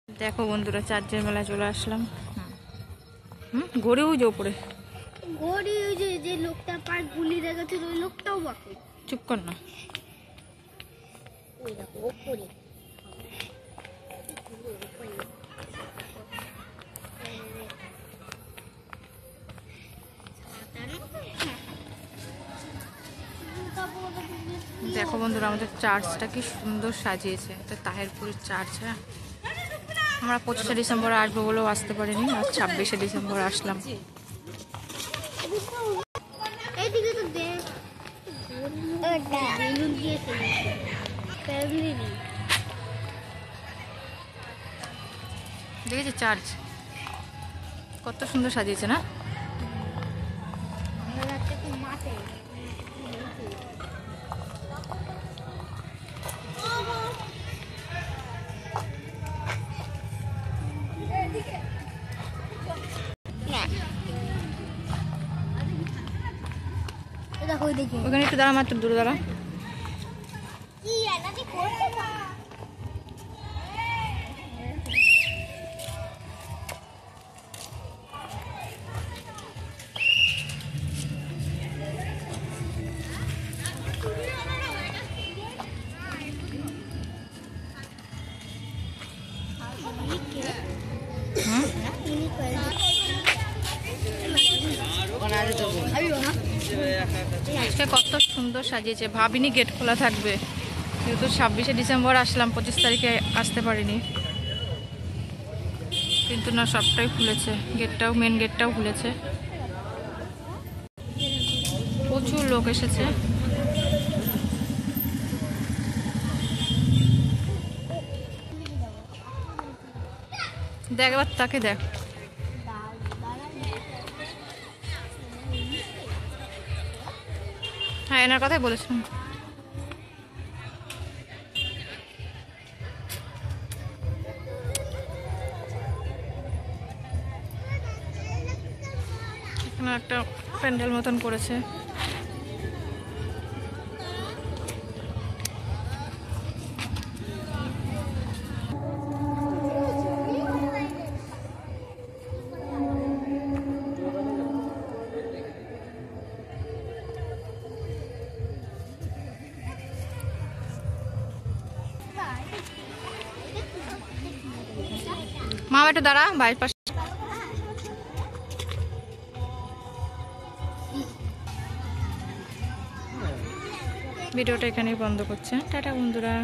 দেখো বন্ধুরা, চার্চের মেলায় চলে আসলাম। ঘড়ি ওই যে উপরে, ঘড়ি ওই যে লোকটা পার গুলি রেখেছিল ওই লোকটাও বাকি। চুপ কর না। ওই দেখো উপরে দেখো বন্ধুরা, আমাদের চার্চটা কি সুন্দর সাজিয়েছে। এটা তাহেরপুরের চার্চ। হ্যাঁ, আমরা 25শে ডিসেম্বর আসবো বলেও আসতে পারিনি, আর 26শে ডিসেম্বর আসলাম। এইদিকে তো দেখ বেলুন দিয়েছে দেখেছি চার্চ কত সুন্দর সাজিয়েছে না? মাঠে দেখো দেখি ওখানে একটু দাঁড়া, মাত্র দূরে দাঁড়া। আজকে কত সুন্দর সাজিয়েছে, ভাবিনি গেট খোলা থাকবে। যেহেতু 26শে ডিসেম্বর আসলাম, 25 তারিখে আসতে পারিনি, কিন্তু না, সবটাই খুলেছে। গেটটাও, মেন গেটটাও খুলেছে। প্রচুর লোক এসেছে। দেখ এবার তাকে দেখ। হ্যাঁ, এনার কথাই বলেছিলাম। এখানে একটা প্যান্ডেল মতন করেছে। মা একটু দাঁড়া, বাইরের পাশে। ভিডিওটা এখানেই বন্ধ করছে। টাটা বন্ধুরা।